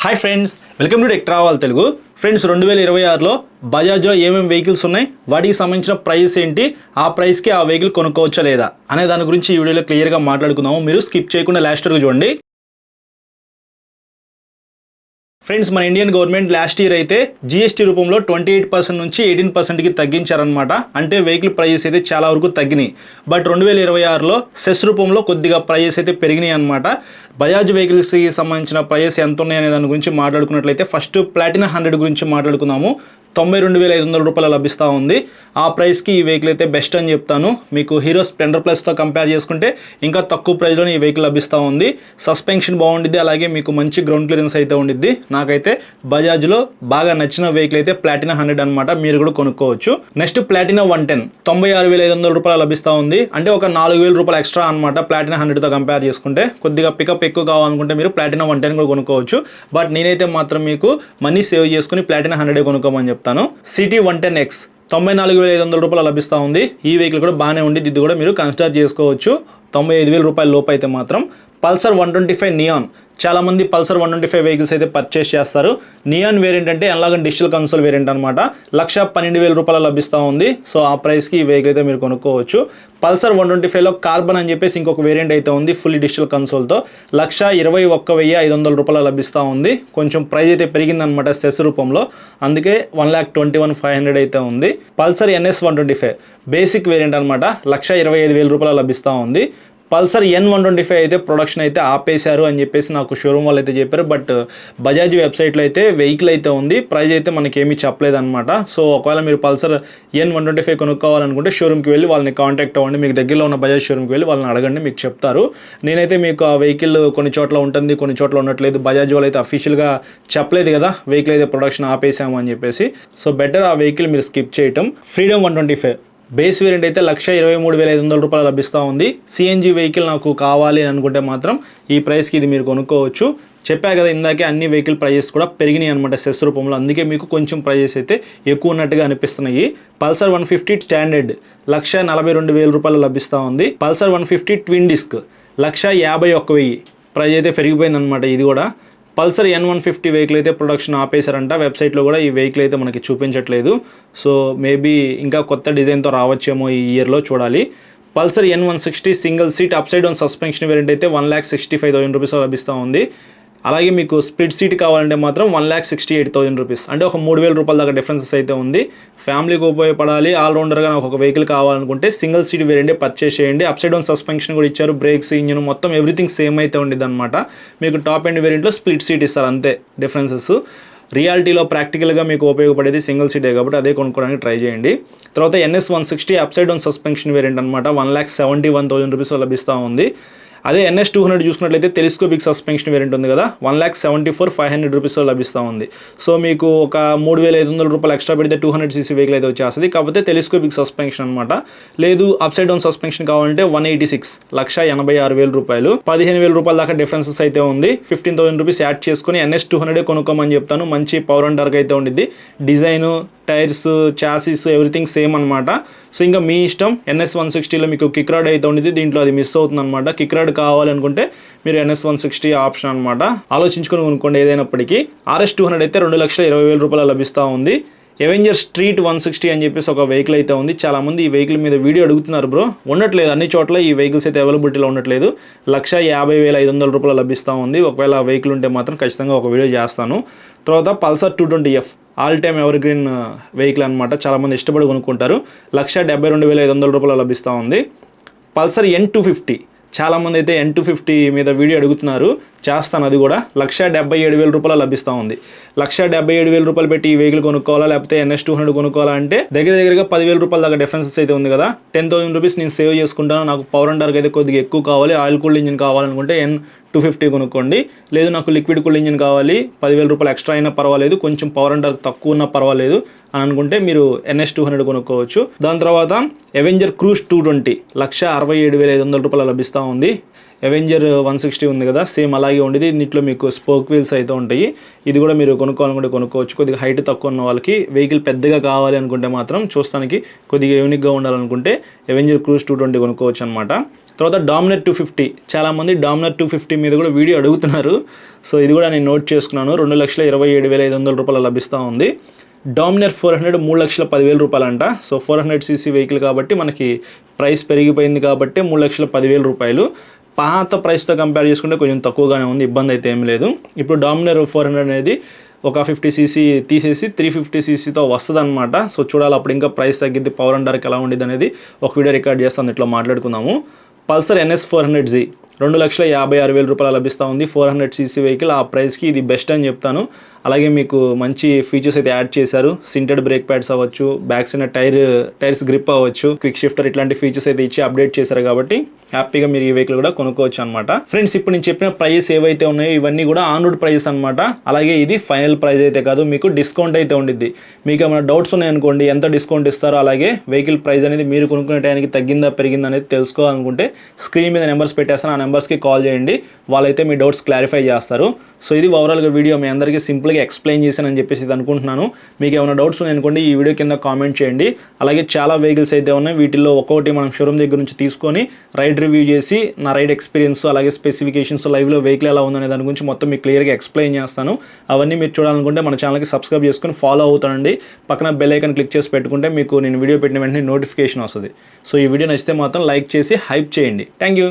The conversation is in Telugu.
Hi friends, welcome to tech travel Telugu. Friends, 2026లో బజాజ్లో ఏమేమి వెహికల్స్ ఉన్నాయి, వాటికి సంబంధించిన ప్రైస్ ఏంటి, ఆ ప్రైస్కి ఆ వెహికల్ కొనుక్కోవచ్చా లేదా అనే దాని గురించి ఈ వీడియోలో క్లియర్గా మాట్లాడుకుందాము. మీరు స్కిప్ చేయకుండా లాస్ట్ వరకు చూడండి. ఫ్రెండ్స్, మన ఇండియన్ గవర్నమెంట్ లాస్ట్ ఇయర్ అయితే జీఎస్టీ రూపంలో 28% నుంచి 18%కి తగ్గించారనమాట. అంటే వెహికల్ ప్రైజెస్ అయితే చాలా వరకు తగ్గినాయి. బట్ 2026లో సెస్ రూపంలో కొద్దిగా ప్రైజెస్ అయితే పెరిగినాయి అనమాట. బజాజ్ వెహికల్స్కి సంబంధించిన ప్రైజెస్ ఎంత ఉన్నాయి అనే దాని గురించి మాట్లాడుకున్నట్లయితే ఫస్ట్ ప్లాటినా 100 గురించి మాట్లాడుకుందాము. 92,500 రూపాయలు లభిస్తూ ఉంది. ఆ ప్రైస్కి ఈ వెహికల్ అయితే బెస్ట్ అని చెప్తాను. మీకు హీరో స్ప్లెండర్ ప్లస్తో కంపేర్ చేసుకుంటే ఇంకా తక్కువ ప్రైస్లోనే ఈ వెహికల్ లభిస్తూ ఉంది. సస్పెన్షన్ బాగుండిద్ది, అలాగే మీకు మంచి గ్రౌండ్ క్లియరెన్స్ అయితే ఉండిద్ది. నాకైతే బజాజ్లో బాగా నచ్చిన వెహికల్ అయితే ప్లాటినా 100 అనమాట. మీరు కూడా కొనుక్కోవచ్చు. నెక్స్ట్ ప్లాటినా 110 96,500 రూపాయలు లభిస్తూ ఉంది. అంటే ఒక 4,000 రూపాయలు ఎక్స్ట్రా అనమాట ప్లాటినా 100తో కంపేర్ చేసుకుంటే. కొద్దిగా పికప్ ఎక్కువ కావాలనుకుంటే మీరు ప్లాటినా 110 కూడా కొనుక్కోవచ్చు. బట్ నేనైతే మాత్రం మీకు మనీ సేవ్ చేసుకుని ప్లాటినా 100 కొనుక్కోమని చెప్తాను. సిటీ 110X 94,500 రూపాయలు లభిస్తూ ఉంది. ఈ వెహికల్ కూడా బాగానే ఉంది. ఇది కూడా మీరు కన్సిడర్ చేసుకోవచ్చు. 95,000 రూపాయల లోపు అయితే మాత్రం. పల్సర్ 125 నియాన్, చాలామంది పల్సర్ 125 వెహికల్స్ అయితే పర్చేస్ చేస్తారు. నియాన్ వేరియంట్ అంటే ఎలాగ డిజిటల్ కన్సోల్ వేరియంట్ అనమాట. 1,12,000 రూపాయలు లభిస్తూ ఉంది. సో ఆ ప్రైస్కి ఈ వెహికల్ అయితే మీరు కొనుక్కోవచ్చు. పల్సర్ 125లో కార్బన్ అని చెప్పేసి ఇంకొక వేరియంట్ అయితే ఉంది ఫుల్ డిజిటల్ కన్సోల్తో. 1,21,500 రూపాయలు లభిస్తూ ఉంది. కొంచెం ప్రైస్ అయితే పెరిగిందనమాట సెస్ రూపంలో, అందుకే 1,21,500 అయితే ఉంది. పల్సర్ NS 125 బేసిక్ వేరియంట్ అనమాట. 1,25,000 రూపాయలు లభిస్తూ ఉంది. పల్సర్ N125 అయితే ప్రొడక్షన్ అయితే ఆపేశారు అని చెప్పేసి నాకు షోరూమ్ వాళ్ళు అయితే చెప్పారు. బట్ బజాజ్ వెబ్సైట్లో అయితే వెహికల్ అయితే ఉంది, ప్రైస్ అయితే మనకేమీ చెప్పలేదు అనమాట. సో ఒకవేళ మీరు పల్సర్ N125 కొనుక్కోవాలనుకుంటే షోరూమ్కి వెళ్ళి వాళ్ళని కాంటాక్ట్ అవ్వండి. మీకు దగ్గరలో ఉన్న బజాజ్ షోరూమ్కి వెళ్ళి వాళ్ళని అడగండి, మీకు చెప్తారు. నేనైతే మీకు ఆ వెహికల్ కొన్ని చోట్ల ఉంటుంది, కొన్ని చోట్ల ఉండట్లేదు. బజాజ్ వాళ్ళు అయితే అఫీషియల్గా చెప్పలేదు కదా వెహికల్ అయితే ప్రొడక్షన్ ఆపేసాము అని చెప్పేసి. సో బెటర్ ఆ వెహికల్ మీరు స్కిప్ చేయటం. ఫ్రీడమ్ 125 బేస్ వేరియంట్ అయితే 1,23,500 రూపాయలు లభిస్తూ ఉంది. సిఎన్జి వెహికల్ నాకు కావాలి అని అనుకుంటే మాత్రం ఈ ప్రైస్కి ఇది మీరు కొనుక్కోవచ్చు. చెప్పా కదా ఇందాకే అన్ని వెహికల్ ప్రైజెస్ కూడా పెరిగినాయి అనమాట సెస్ రూపంలో, అందుకే మీకు కొంచెం ప్రైజెస్ అయితే ఎక్కువ ఉన్నట్టుగా అనిపిస్తున్నాయి. పల్సర్ 150 స్టాండర్డ్ 1,42,000 రూపాయలు లభిస్తూ ఉంది. పల్సర్ 150 ట్విన్ డిస్క్ 1,51,000 ప్రైజ్ అయితే పెరిగిపోయిందనమాట. ఇది కూడా పల్సర్ N150 వెహికల్ అయితే ప్రొడక్షన్ ఆపేశారంట. వెబ్సైట్లో కూడా ఈ వెహికల్ అయితే మనకి చూపించట్లేదు. సో మేబీ ఇంకా కొత్త డిజైన్తో రావచ్చేమో ఈ ఇయర్లో, చూడాలి. Pulsar N160 single seat up side down suspension variant అయితే 1,65,000 రూపీస్ లభిస్తూ ఉంది. అలాగే మీకు స్ప్లిట్ సీట్ కావాలంటే మాత్రం 1,68,000 రూపీస్, అంటే ఒక 3,000 రూపాయల దాకా డిఫరెన్సెస్ అయితే ఉంది. ఫ్యామిలీకి ఉపయోగపడాలి, ఆల్రౌండర్గా నాకు ఒక వెహికల్ కావాలనుకుంటే సింగిల్ సీట్ వేరియంటే పర్చేస్ చేయండి. అప్ సైడ్ డౌన్ సస్పెన్షన్ కూడా ఇచ్చారు, బ్రేక్స్, ఇంజిన్ మొత్తం ఎవ్రీథింగ్ సేమ్ అయితే ఉండిద్ది అనమాట. మీకు టాప్ ఎండ్ వేరియంట్లో స్ప్లిట్ సీట్ ఇస్తారు, అంతే డిఫరెన్సెస్. రియాలిటీలో ప్రాక్టికల్గా మీకు ఉపయోగపడేది సింగిల్ సీటే కాబట్టి అదే కొనుక్కోవడానికి ట్రై చేయండి. తర్వాత NS 160 up side down suspension variant అనమాట. 1,71,000 రూపీస్ లభిస్తూ ఉంది. అదే NS 200 చూసుకున్నట్లయితే టెలిస్కోపిక్ సస్పెన్షన్ వేరియంట్ ఉంది కదా, 1,74,500 రూపీస్లో లభిస్తూ ఉంది. సో మీకు ఒక 3,500 రూపాయలు ఎక్స్ట్రా పెడితే 200cc వెహికల్ అయితే వచ్చేస్తుంది. కాకపోతే టెలిస్కోపిక్ సస్పెన్షన్ అనమాట. లేదు అప్ సైడ్ డౌన్ సస్పెన్షన్ కావాలంటే 186 1,86,000 రూపాయలు, 15,000 రూపాయల దాకా డిఫరెన్సెస్ అయితే ఉంది. 15,000 రూపీస్ యాడ్ చేసుకుని NS 200 కొనుక్కోమని చెప్తాను. మంచి పవర్ అండ్ టార్క్ అయితే ఉండిద్ది. Design, tyres, chassis everything same అనమాట. సో ఇంకా మీ ఇష్టం. NS 160లో మీకు కిక్ రాడ్ అయితే ఉండేది, దీంట్లో అది మిస్ అవుతుంది అనమాట. కిక్ రాడ్ కావాలనుకుంటే మీరు NS 160 ఆప్షన్ అనమాట, ఆలోచించుకొని కొనుక్కోండి ఏదైనప్పటికీ. RS 200 అయితే 2,20,000 రూపాయలు లభిస్తూ ఉంది. అవెంజర్ స్ట్రీట్ 160 అని చెప్పేసి ఒక వెహికల్ అయితే ఉంది. చాలామంది ఈ వెహికల్ మీద వీడియో అడుగుతున్నారు బ్రో, ఉండట్లేదు అన్ని చోట్ల ఈ వెహికల్స్ అయితే అవైలబిలిటీలో ఉండట్లేదు. 1,50,500 రూపాయలు లభిస్తూ ఉంది. ఒకవేళ ఆ వెహికల్ ఉంటే మాత్రం ఖచ్చితంగా ఒక వీడియో చేస్తాను. తర్వాత Pulsar 220F all time ever green vehicle అనమాట. చాలామంది ఇష్టపడి కొనుక్కుంటారు. 1,72,500 రూపాయలు లభిస్తూ ఉంది. పల్సర్ N250, చాలామంది అయితే N250 మీద వీడియో అడుగుతున్నారు, చేస్తాను అది కూడా. 1,77,000 రూపాయలు లభిస్తూ ఉంది. 1,77,000 రూపాయలు పెట్టి ఈ వెహికల్ కొనుక్కోవాలా లేకపోతే NS 200 కొనుక్కోవాలా అంటే దగ్గరగా 10,000 రూపాయల దాకా డిఫరెన్సెస్ అయితే ఉంది కదా. 10,000 రూపీస్ నేను సేవ్ చేసుకుంటాను. నాకు పవర్ అండ్ టార్క్ అయితే కొద్దిగా ఎక్కువ కావాలి, ఆయిల్ కూల్డ్ ఇంజిన్ కావాలనుకుంటే N250 కొనుక్కోండి. లేదు నాకు లిక్విడ్ కూల్డ్ ఇంజిన్ కావాలి, 10,000 రూపాయలు ఎక్స్ట్రా అయినా పర్వాలేదు, కొంచెం పవర్ అండ్ టార్క్ తక్కువ ఉన్నా పర్వాలేదు అని అనుకుంటే మీరు NS 200 కొనుక్కోవచ్చు. దాని తర్వాత అవెంజర్ క్రూజ్ 220 1,67,500 రూపాయలు లభిస్తూ ఉంది. అవెంజర్ 160 ఉంది కదా, సేమ్ అలాగే ఉండేది. దీంట్లో మీకు స్పోక్ వీల్స్ అయితే ఉంటాయి. ఇది కూడా మీరు కొనుక్కోవాలనుకుంటే కొనుక్కోవచ్చు. కొద్దిగా హైట్ తక్కువ ఉన్న వాళ్ళకి, వెహికల్ పెద్దగా కావాలి అనుకుంటే మాత్రం, చూస్తానికి కొద్దిగా యూనిక్గా ఉండాలనుకుంటే అవెంజర్ క్రూజ్ 220 కొనుక్కోవచ్చు అనమాట. తర్వాత డామినర్ 250, చాలామంది డామినర్ 250 మీద కూడా వీడియో అడుగుతున్నారు. సో ఇది కూడా నేను నోట్ చేసుకున్నాను. 2,27,500 రూపాయలు లభిస్తూ ఉంది. డామినర్ 400 3,10,000 రూపాయలంట. సో 400cc వెహికల్ కాబట్టి మనకి ప్రైస్ పెరిగిపోయింది కాబట్టి 3,10,000 రూపాయలు. పాత ప్రైస్తో కంపేర్ చేసుకుంటే కొంచెం తక్కువగానే ఉంది, ఇబ్బంది అయితే ఏం లేదు. ఇప్పుడు డామినర్ 400 అనేది ఒక 50cc తీసేసి 350ccతో వస్తుంది అనమాట. సో చూడాలి అప్పుడు ఇంకా ప్రైస్ తగ్గిద్ది, పవర్ అండ్ టార్క్ ఎలా ఉండేది అనేది ఒక వీడియో రికార్డ్ చేస్తాను, ఇట్లా మాట్లాడుకుందాము. పల్సర్ NS 400Z 2,56,000 రూపాయలు లభిస్తూ ఉంది. 400cc వెహికల్, ఆ ప్రైస్కి ఇది బెస్ట్ అని చెప్తాను. అలాగే మీకు మంచి ఫీచర్స్ అయితే యాడ్ చేశారు. సింటెడ్ బ్రేక్ ప్యాడ్స్ అవ్వచ్చు, బ్యాక్ సైడ్ టైర్స్ గ్రిప్ అవ్వచ్చు, క్విక్ షిఫ్టర్, ఇట్లాంటి ఫీచర్స్ అయితే ఇచ్చి అప్డేట్ చేశారు కాబట్టి హ్యాపీగా మీరు ఈ వెహికల్ కూడా కొనుక్కోవచ్చు అనమాట. ఫ్రెండ్స్, ఇప్పుడు నేను చెప్పిన ప్రైస్ ఏవైతే ఉన్నాయో ఇవన్నీ కూడా ఆన్ రోడ్ ప్రైస్ అనమాట. అలాగే ఇది ఫైనల్ ప్రైస్ అయితే కాదు, మీకు డిస్కౌంట్ అయితే ఉండిద్ది. మీకు ఏమైనా డౌట్స్ ఉన్నాయనుకోండి, ఎంత డిస్కౌంట్ ఇస్తారో, అలాగే వెహికల్ ప్రైస్ అనేది మీరు కొనుక్కునే టైంకి తగ్గిందా పెరిగిందా అనేది తెలుసుకోవాలనుకుంటే స్క్రీన్ మీద నెంబర్స్ పెట్టేస్తాను, ఆ నెంబర్స్కి కాల్ చేయండి. వాళ్ళైతే మీ డౌట్స్ క్లారిఫై చేస్తారు. సో ఇది ఓవరాల్గా వీడియో మీ అందరికీ సింపుల్గా ఎక్స్ప్లెయిన్ చేశానని చెప్పేసి ఇది అనుకుంటున్నాను. మీకు ఏమైనా డౌట్స్ ఉన్నాయనుకోండి ఈ వీడియో కింద కామెంట్ చేయండి. అలాగే చాలా వెహికల్స్ అయితే ఉన్నాయి, వీటిల్లో ఒక్కొక్కటి మనం షోరూమ్ దగ్గర నుంచి తీసుకొని రైడ్ రివ్యూ చేసి నా రైడ్ ఎక్స్పీరియన్స్, అలాగే స్పెసిఫికేషన్స్, లైవ్లో వెహికల్ ఎలా ఉందనే దాని గురించి మొత్తం మీకు క్లియర్గా ఎక్స్ప్లెయిన్ చేస్తాను. అవన్నీ మీరు చూడాలనుకుంటే మన ఛానల్కి సబ్స్క్రైబ్ చేసుకొని ఫాలో అవుతానండి. పక్కన బెల్ ఐకాన్ క్లిక్ చేసి పెట్టుకుంటే మీకు నేను వీడియో పెట్టిన వెంటనే నోటిఫికేషన్ వస్తుంది. సో ఈ వీడియో నచ్చితే మాత్రం లైక్ చేసి హైప్ చేయండి. Thank you.